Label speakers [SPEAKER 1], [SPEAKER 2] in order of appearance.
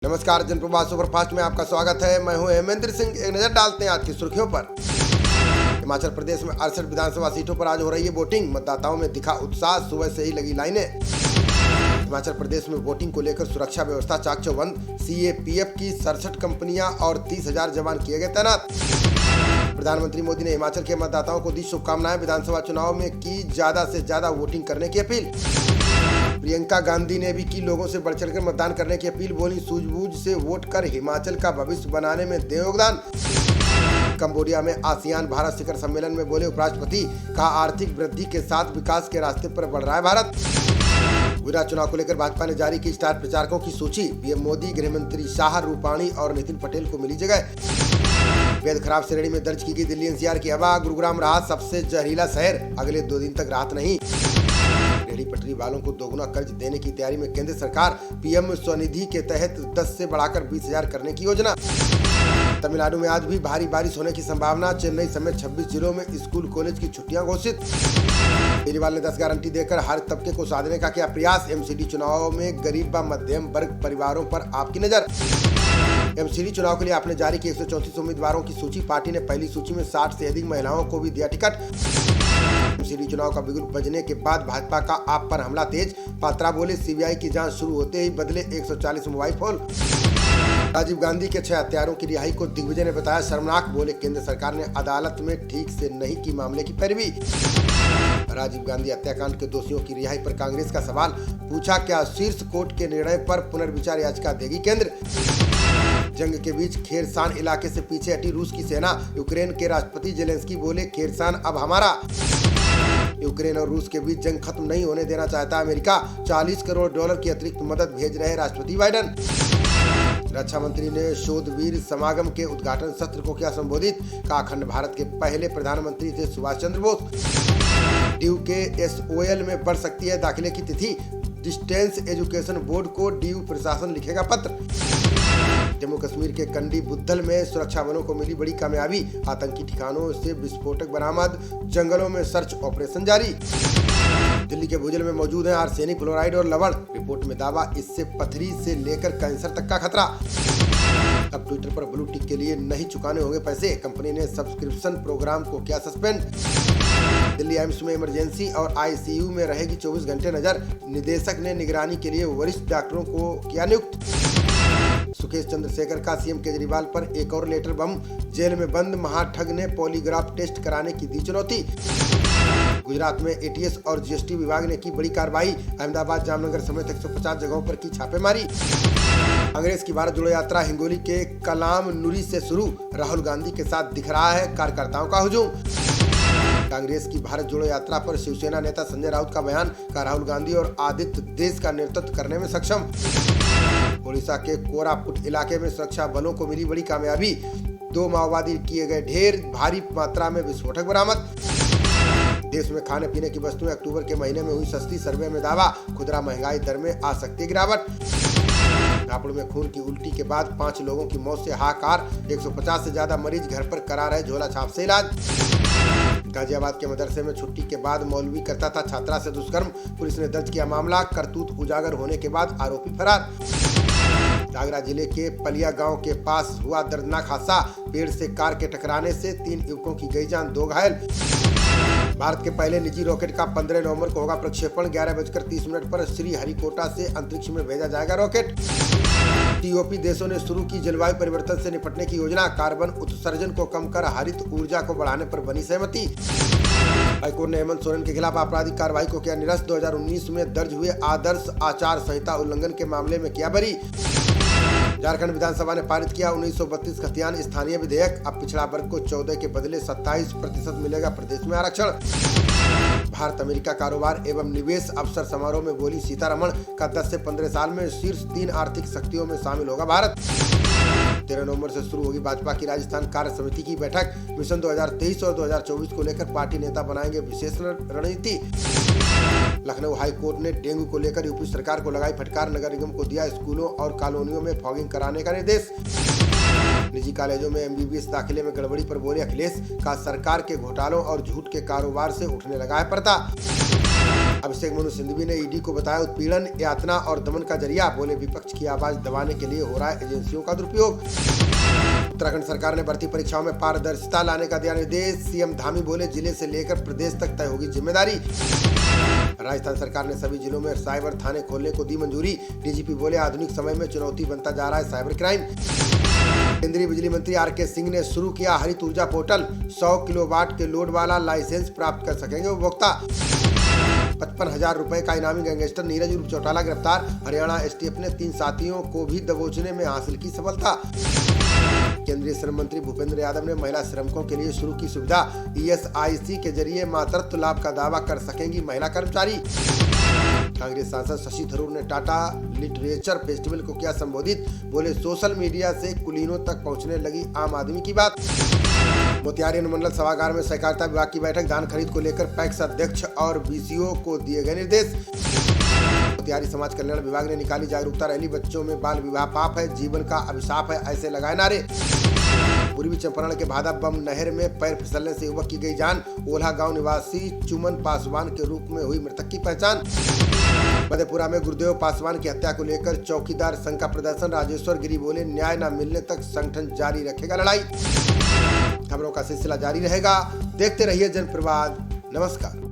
[SPEAKER 1] नमस्कार, जनप्रवाद सुपरफास्ट में आपका स्वागत है। मैं हूं हेमेंद्र सिंह। एक नजर डालते हैं आज की सुर्खियों पर। हिमाचल प्रदेश में 68 विधानसभा सीटों पर आज हो रही है वोटिंग। मतदाताओं में दिखा उत्साह, सुबह से ही लगी लाइनें। हिमाचल प्रदेश में वोटिंग को लेकर सुरक्षा व्यवस्था चाक चौबंद। सीएपीएफ की 67 कंपनियां और 30,000 जवान किए गए तैनात। प्रधानमंत्री मोदी ने हिमाचल के मतदाताओं को दी शुभकामनाएं। विधानसभा चुनाव में की ज्यादा से ज्यादा वोटिंग करने की अपील। प्रियंका गांधी ने भी की लोगों से बढ़ चढ़कर मतदान करने की अपील। बोली, सूझबूझ से वोट कर हिमाचल का भविष्य बनाने में दे योगदान। कंबोडिया में आसियान भारत शिखर सम्मेलन में बोले उपराष्ट्रपति, कहा आर्थिक वृद्धि के साथ विकास के रास्ते पर बढ़ रहा है भारत। गुजरात चुनाव को लेकर भाजपा ने जारी की स्टार प्रचारकों की सूची। पीएम मोदी, गृह मंत्री शाह, रूपाणी और नितिन पटेल को मिली जगह। बेहद खराब श्रेणी में दर्ज की गई दिल्ली एनसीआर की हवा। गुरुग्राम रहा सबसे जहरीला शहर, अगले 2 दिन तक राहत नहीं। रेहड़ी पटरी वालों को दोगुना कर्ज देने की तैयारी में केंद्र सरकार। पीएम स्वनिधि के तहत 10 से बढ़ाकर 20,000 करने की योजना। तमिलनाडु में आज भी भारी बारिश होने की संभावना। चेन्नई समेत 26 जिलों में स्कूल कॉलेज की छुट्टियां घोषित। केजरीवाल ने 10 गारंटी देकर हर तबके को साधने का किया प्रयास। एमसीडी चुनाव में गरीब व मध्यम वर्ग परिवारों पर आपकी नजर। एमसीडी चुनाव के लिए आपने जारी की 134 उम्मीदवारों की सूची। पार्टी ने पहली सूची में 60 से अधिक महिलाओं को भी दिया टिकट। एमसीडी चुनाव का बिगुल बजने के बाद भाजपा का आप पर हमला तेज। पात्रा बोले, सीबीआई की जांच शुरू होते ही बदले 140 मोबाइल फोन। राजीव गांधी के 6 हत्यारों की रिहाई को दिग्विजय ने बताया शर्मनाक। बोले, केंद्र सरकार ने अदालत में ठीक से नहीं की मामले की पैरवी। राजीव गांधी हत्याकांड के दोषियों की रिहाई पर कांग्रेस का सवाल। पूछा, क्या शीर्ष कोर्ट के निर्णय पर पुनर्विचार याचिका देगी केंद्र। जंग के बीच खेरसान इलाके से पीछे हटी रूस की सेना। यूक्रेन के राष्ट्रपति जेलेंस्की बोले, खेरसान अब हमारा। यूक्रेन और रूस के बीच जंग खत्म नहीं होने देना चाहता अमेरिका। $40 करोड़ की अतिरिक्त मदद भेज रहे राष्ट्रपति बाइडेन। रक्षा मंत्री ने शोधवीर समागम के उद्घाटन सत्र को किया संबोधित। कहा, अखंड भारत के पहले प्रधानमंत्री थे सुभाष चंद्र बोस। ड्यू के एसओएल में बढ़ सकती है दाखिले की तिथि। डिस्टेंस एजुकेशन बोर्ड को ड्यू प्रशासन लिखेगा पत्र। जम्मू कश्मीर के कंडी बुद्धल में सुरक्षा बलों को मिली बड़ी कामयाबी। आतंकी ठिकानों से विस्फोटक बरामद। जंगलों में सर्च ऑपरेशन जारी। दिल्ली के भूजल में मौजूद है आर्सेनिक, फ्लोराइड और लवण। रिपोर्ट में दावा, इससे पथरी से लेकर कैंसर तक का खतरा। अब ट्विटर पर ब्लू टिक के लिए नहीं चुकाने होंगे पैसे। कंपनी ने सब्सक्रिप्शन प्रोग्राम को किया सस्पेंड। दिल्ली एम्स में इमरजेंसी और आईसीयू में रहेगी 24 घंटे नजर। निदेशक ने निगरानी के लिए वरिष्ठ डॉक्टरों को किया नियुक्त। सुकेश चंद्रशेखर का सीएम केजरीवाल पर एक और लेटर बम। जेल में बंद महाठग ने पॉलीग्राफ टेस्ट कराने की दी चुनौती। गुजरात में एटीएस और जीएसटी विभाग ने की बड़ी कार्रवाई। अहमदाबाद, जामनगर समेत 150 जगहों पर की छापेमारी। कांग्रेस की भारत जोड़ो यात्रा हिंगोली के कलाम नुरी से शुरू। राहुल गांधी के साथ दिख रहा है कार्यकर्ताओं का हुजूम। कांग्रेस की भारत जोड़ो यात्रा पर शिवसेना नेता संजय राउत का बयान। का राहुल गांधी और आदित्य देश का नेतृत्व करने में सक्षम। ओडिशा के कोरापुट इलाके में सुरक्षा बलों को मिली बड़ी कामयाबी। 2 माओवादी किए गए ढेर। भारी मात्रा में विस्फोटक बरामद। देश में खाने पीने की वस्तुएं अक्टूबर के महीने में हुई सस्ती। सर्वे में दावा, खुदरा महंगाई दर में आ सकती गिरावट। हापुड़ में खून की उल्टी के बाद 5 लोगों की मौत से हाहाकार। 150 से ज्यादा मरीज घर पर करा रहे झोला छाप से इलाज। गाजियाबाद के मदरसे में छुट्टी के बाद मौलवी करता था छात्रा से दुष्कर्म। पुलिस ने दर्ज किया मामला। करतूत उजागर होने के बाद आरोपी फरार। आगरा जिले के पलिया गांव के पास हुआ दर्दनाक हादसा। पेड़ से कार के टकराने से 3 युवकों की गई जान, 2 घायल। भारत के पहले निजी रॉकेट का 15 नवंबर को होगा प्रक्षेपण। 11:30 पर श्रीहरिकोटा से अंतरिक्ष में भेजा जाएगा रॉकेट। टीओपी देशों ने शुरू की जलवायु परिवर्तन से निपटने की योजना। कार्बन उत्सर्जन को कम कर हरित ऊर्जा को बढ़ाने पर बनी सहमति। हाईकोर्ट ने हेमंत सोरेन के खिलाफ आपराधिक कार्रवाई को किया निरस्त। 2019 में दर्ज हुए आदर्श आचार संहिता उल्लंघन के मामले में किया बरी। झारखंड विधानसभा ने पारित किया 1932 खतियान स्थानीय विधेयक। अब पिछड़ा वर्ग को 14 के बदले 27% मिलेगा प्रदेश में आरक्षण। भारत अमेरिका कारोबार एवं निवेश अवसर समारोह में बोली सीतारमण। का 10 से 15 साल में शीर्ष 3 आर्थिक शक्तियों में शामिल होगा भारत। 13 नवंबर से शुरू होगी भाजपा की राजस्थान कार्य समिति की बैठक। मिशन 2023 और 2024 को लेकर पार्टी नेता बनाएंगे विशेष रणनीति। लखनऊ हाई कोर्ट ने डेंगू को लेकर यूपी सरकार को लगाई फटकार। नगर निगम को दिया स्कूलों और कॉलोनियों में फॉगिंग कराने का निर्देश। निजी कॉलेजों में एमबीबीएस दाखिले में गड़बड़ी पर बोले अखिलेश। का सरकार के घोटालों और झूठ के कारोबार से उठने लगा है पर्दा। अभिषेक मनु सिंघवी ने ईडी को बताया उत्पीड़न, यातना और दमन का जरिया। बोले विपक्ष की आवाज दबाने के लिए हो रहा है एजेंसियों का दुरुपयोग। उत्तराखंड सरकार ने भर्ती परीक्षाओं में पारदर्शिता लाने का दिया निर्देश। सीएम धामी बोले जिले से लेकर प्रदेश तक तय होगी जिम्मेदारी। राजस्थान सरकार ने सभी जिलों में साइबर थाने खोलने को दी मंजूरी। डीजीपी बोले आधुनिक समय में चुनौती बनता जा रहा है साइबर क्राइम। केंद्रीय बिजली मंत्री आर.के. सिंह ने शुरू किया हरित ऊर्जा पोर्टल। 100 किलोवाट के लोड वाला लाइसेंस प्राप्त कर सकेंगे उपभोक्ता। 55,000 रुपए का इनामी गैंगस्टर नीरज उर्फ चौटाला गिरफ्तार। हरियाणा एसटीएफ ने 3 साथियों को भी दबोचने में हासिल की सफलता। केंद्रीय श्रम मंत्री भूपेंद्र यादव ने महिला श्रमिकों के लिए शुरू की सुविधा। ईएसआईसी के जरिए मातृत्व लाभ का दावा कर सकेंगी महिला कर्मचारी। कांग्रेस सांसद शशि थरूर ने टाटा लिटरेचर फेस्टिवल को किया संबोधित। बोले सोशल मीडिया से कुलीनों तक पहुंचने लगी आम आदमी की बात। मोतिहारी अनुमंडल सभागार में सहकारिता विभाग की बैठक। धान खरीद को लेकर पैक्स अध्यक्ष और बीसीओ को दिए गए निर्देश। मोतिहारी समाज कल्याण विभाग ने निकाली जागरूकता रैली। बच्चों में बाल विवाह पाप है, जीवन का अभिशाप है, ऐसे लगाए नारे। पूर्वी चंपारण के भादा बम नहर में पैर फिसलने से युवक की गई जान। ओल्हा गांव निवासी चुमन पासवान के रूप में हुई मृतक की पहचान। मधेपुरा में गुरुदेव पासवान की हत्या को लेकर चौकीदार संघ का प्रदर्शन। राजेश्वर गिरी बोले न्याय न मिलने तक संगठन जारी रखेगा लड़ाई। खबरों का सिलसिला जारी रहेगा, देखते रहिए जनप्रवाद। नमस्कार।